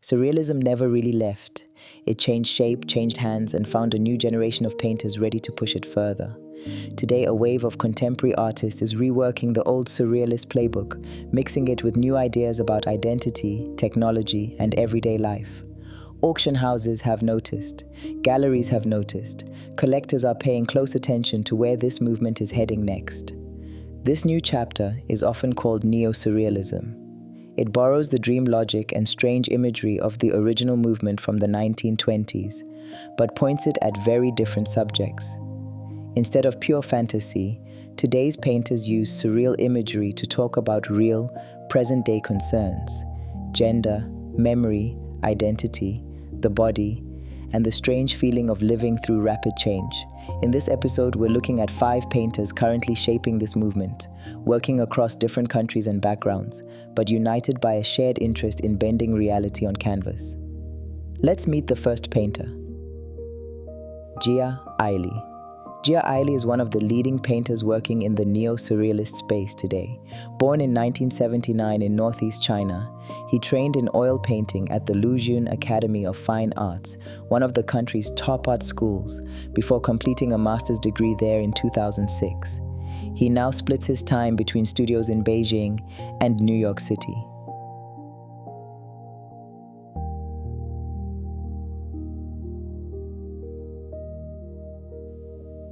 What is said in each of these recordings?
Surrealism never really left. It changed shape, changed hands, and found a new generation of painters ready to push it further. Today, a wave of contemporary artists is reworking the old Surrealist playbook, mixing it with new ideas about identity, technology, and everyday life. Auction houses have noticed, galleries have noticed, collectors are paying close attention to where this movement is heading next. This new chapter is often called Neo-Surrealism. It borrows the dream logic and strange imagery of the original movement from the 1920s, but points it at very different subjects. Instead of pure fantasy, today's painters use surreal imagery to talk about real, present-day concerns: gender, memory, identity, the body, and the strange feeling of living through rapid change. In this episode, we're looking at 5 painters currently shaping this movement, working across different countries and backgrounds, but united by a shared interest in bending reality on canvas. Let's meet the first painter, Jia Aili. Jia Aili is one of the leading painters working in the neo-surrealist space today. Born in 1979 in northeast China, he trained in oil painting at the Luzhun Academy of Fine Arts, one of the country's top art schools, before completing a master's degree there in 2006. He now splits his time between studios in Beijing and New York City.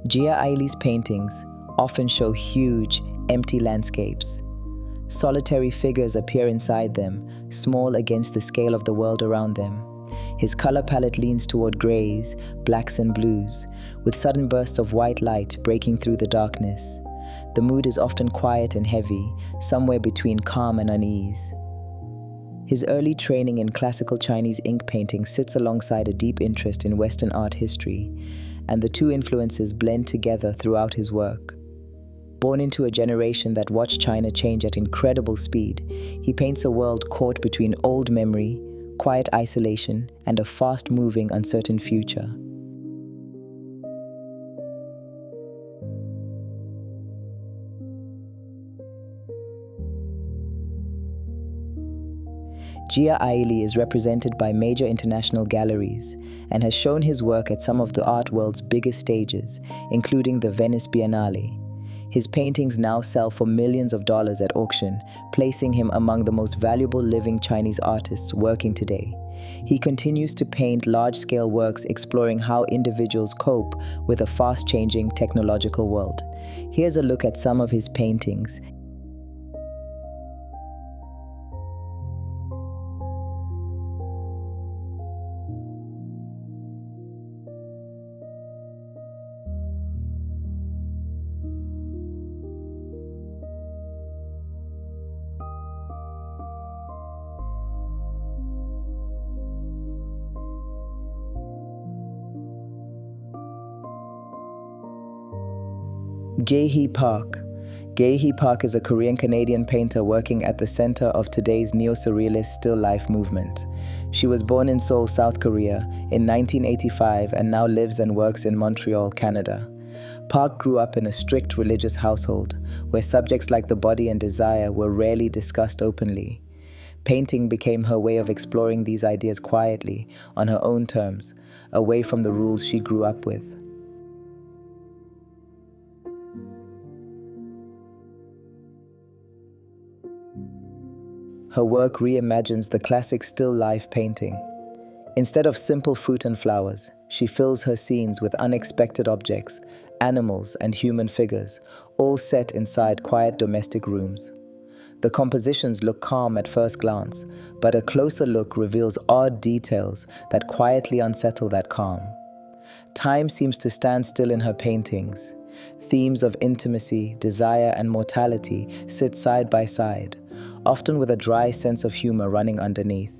Jia Aili's paintings often show huge, empty landscapes. Solitary figures appear inside them, small against the scale of the world around them. His color palette leans toward grays, blacks and blues, with sudden bursts of white light breaking through the darkness. The mood is often quiet and heavy, somewhere between calm and unease. His early training in classical Chinese ink painting sits alongside a deep interest in Western art history, and the two influences blend together throughout his work. Born into a generation that watched China change at incredible speed, he paints a world caught between old memory, quiet isolation, and a fast-moving, uncertain future. Jia Aili is represented by major international galleries and has shown his work at some of the art world's biggest stages, including the Venice Biennale. His paintings now sell for millions of dollars at auction, placing him among the most valuable living Chinese artists working today. He continues to paint large-scale works exploring how individuals cope with a fast-changing technological world. Here's a look at some of his paintings. GaHee Park. GaHee Park is a Korean-Canadian painter working at the center of today's neo-surrealist still life movement. She was born in Seoul, South Korea in 1985 and now lives and works in Montreal, Canada. Park grew up in a strict religious household where subjects like the body and desire were rarely discussed openly. Painting became her way of exploring these ideas quietly, on her own terms, away from the rules she grew up with. Her work reimagines the classic still life painting. Instead of simple fruit and flowers, she fills her scenes with unexpected objects, animals and human figures, all set inside quiet domestic rooms. The compositions look calm at first glance, but a closer look reveals odd details that quietly unsettle that calm. Time seems to stand still in her paintings. Themes of intimacy, desire, and mortality sit side by side, often with a dry sense of humor running underneath.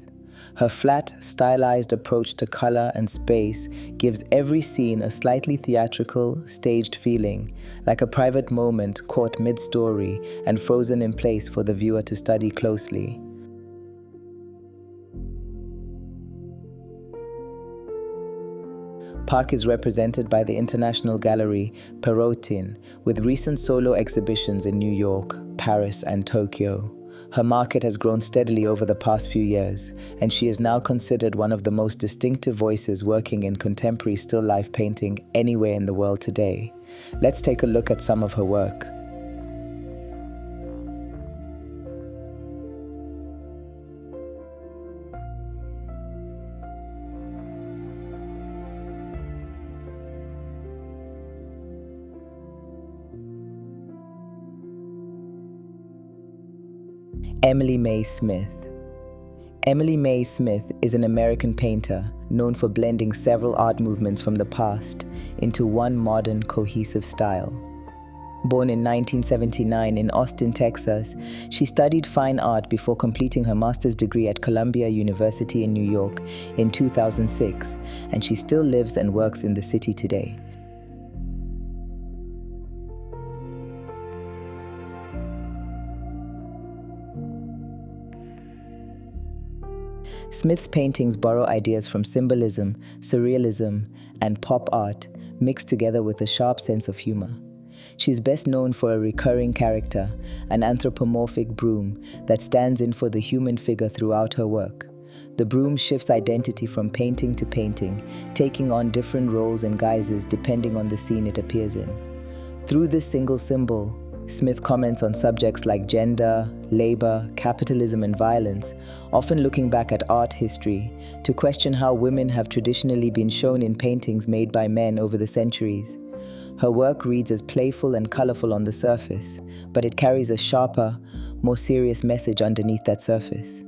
Her flat, stylized approach to color and space gives every scene a slightly theatrical, staged feeling, like a private moment caught mid-story and frozen in place for the viewer to study closely. Park is represented by the international gallery Perotin, with recent solo exhibitions in New York, Paris, and Tokyo. Her market has grown steadily over the past few years, and she is now considered one of the most distinctive voices working in contemporary still life painting anywhere in the world today. Let's take a look at some of her work. Mae Smith. Mae Smith is an American painter known for blending several art movements from the past into one modern, cohesive style. Born in 1979 in Austin, Texas, she studied fine art before completing her master's degree at Columbia University in New York in 2006, and she still lives and works in the city today. Smith's paintings borrow ideas from symbolism, surrealism, and pop art, mixed together with a sharp sense of humor. She is best known for a recurring character, an anthropomorphic broom that stands in for the human figure throughout her work. The broom shifts identity from painting to painting, taking on different roles and guises depending on the scene it appears in. Through this single symbol, Smith comments on subjects like gender, labor, capitalism, and violence, often looking back at art history to question how women have traditionally been shown in paintings made by men over the centuries. Her work reads as playful and colorful on the surface, but it carries a sharper, more serious message underneath that surface.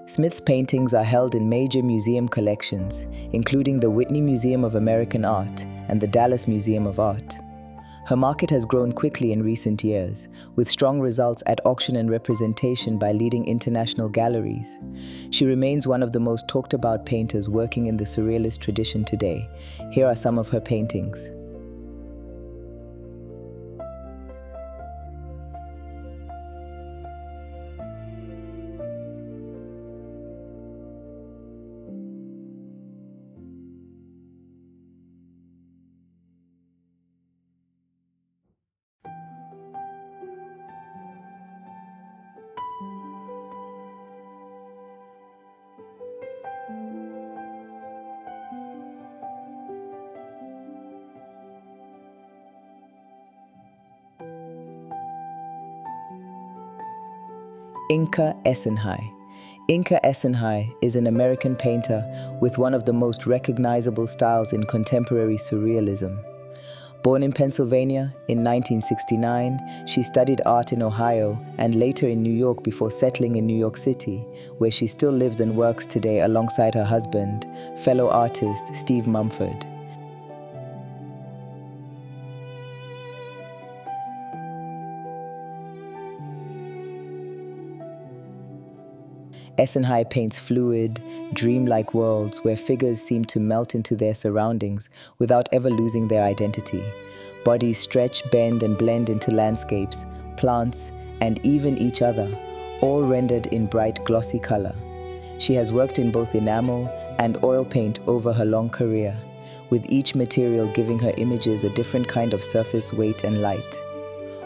Smith's paintings are held in major museum collections, including the Whitney Museum of American Art and the Dallas Museum of Art. Her market has grown quickly in recent years, with strong results at auction and representation by leading international galleries. She remains one of the most talked about painters working in the Surrealist tradition today. Here are some of her paintings. Inka Essenhigh. Inka Essenhigh is an American painter with one of the most recognizable styles in contemporary surrealism. Born in Pennsylvania in 1969, she studied art in Ohio and later in New York before settling in New York City, where she still lives and works today alongside her husband, fellow artist Steve Mumford. Essenhigh paints fluid, dreamlike worlds where figures seem to melt into their surroundings without ever losing their identity. Bodies stretch, bend, and blend into landscapes, plants, and even each other, all rendered in bright, glossy color. She has worked in both enamel and oil paint over her long career, with each material giving her images a different kind of surface, weight, and light.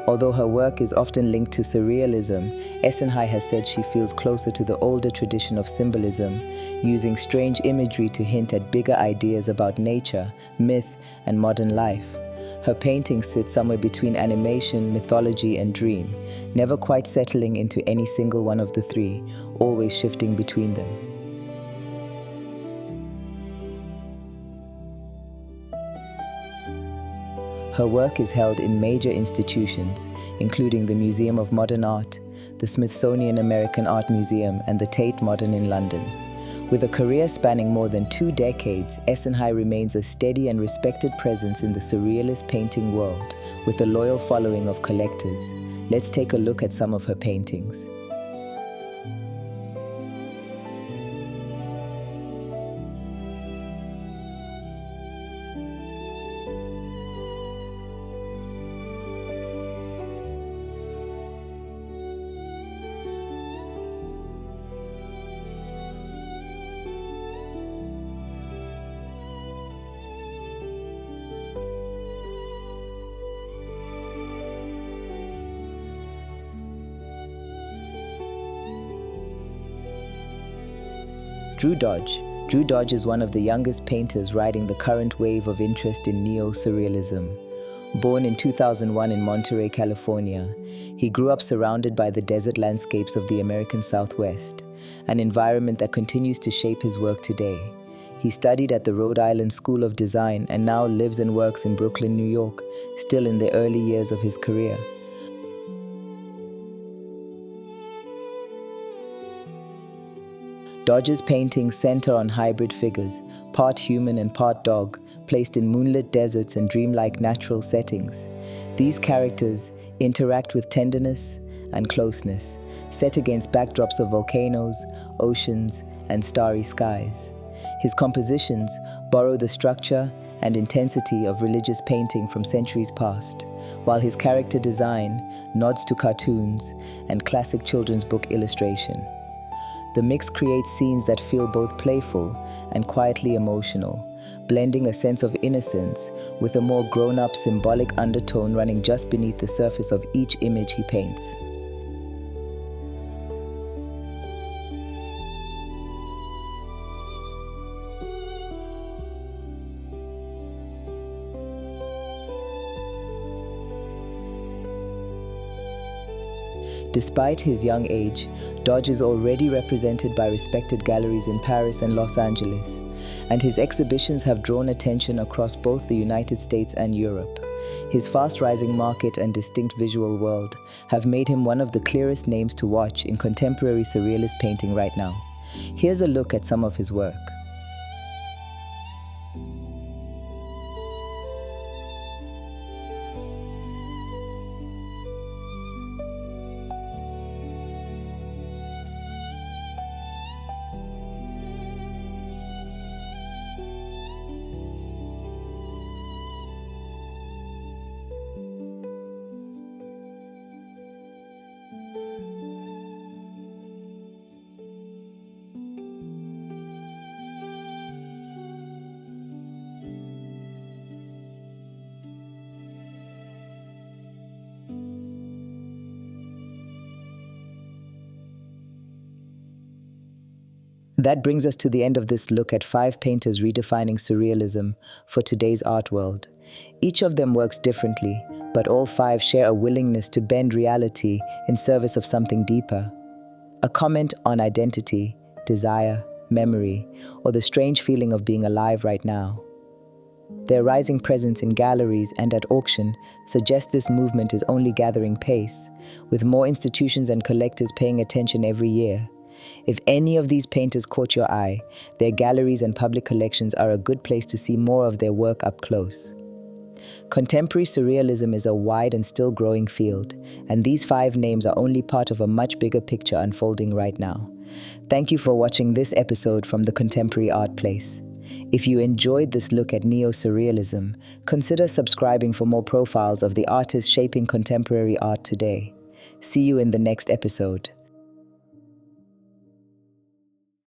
Although her work is often linked to surrealism, Essenhigh has said she feels closer to the older tradition of symbolism, using strange imagery to hint at bigger ideas about nature, myth, and modern life. Her paintings sit somewhere between animation, mythology, and dream, never quite settling into any single one of the three, always shifting between them. Her work is held in major institutions, including the Museum of Modern Art, the Smithsonian American Art Museum, and the Tate Modern in London. With a career spanning more than 2 decades, Essenhigh remains a steady and respected presence in the surrealist painting world, with a loyal following of collectors. Let's take a look at some of her paintings. Drew Dodge. Drew Dodge is one of the youngest painters riding the current wave of interest in Neo-Surrealism. Born in 2001 in Monterey, California, he grew up surrounded by the desert landscapes of the American Southwest, an environment that continues to shape his work today. He studied at the Rhode Island School of Design and now lives and works in Brooklyn, New York, still in the early years of his career. Dodge's paintings center on hybrid figures, part human and part dog, placed in moonlit deserts and dreamlike natural settings. These characters interact with tenderness and closeness, set against backdrops of volcanoes, oceans, and starry skies. His compositions borrow the structure and intensity of religious painting from centuries past, while his character design nods to cartoons and classic children's book illustration. The mix creates scenes that feel both playful and quietly emotional, blending a sense of innocence with a more grown-up symbolic undertone running just beneath the surface of each image he paints. Despite his young age, Dodge is already represented by respected galleries in Paris and Los Angeles, and his exhibitions have drawn attention across both the United States and Europe. His fast-rising market and distinct visual world have made him one of the clearest names to watch in contemporary surrealist painting right now. Here's a look at some of his work. That brings us to the end of this look at 5 painters redefining surrealism for today's art world. Each of them works differently, but all 5 share a willingness to bend reality in service of something deeper. A comment on identity, desire, memory, or the strange feeling of being alive right now. Their rising presence in galleries and at auction suggests this movement is only gathering pace, with more institutions and collectors paying attention every year. If any of these painters caught your eye, their galleries and public collections are a good place to see more of their work up close. Contemporary surrealism is a wide and still growing field, and these 5 names are only part of a much bigger picture unfolding right now. Thank you for watching this episode from the Contemporary Art Place. If you enjoyed this look at neo-surrealism, consider subscribing for more profiles of the artists shaping contemporary art today. See you in the next episode.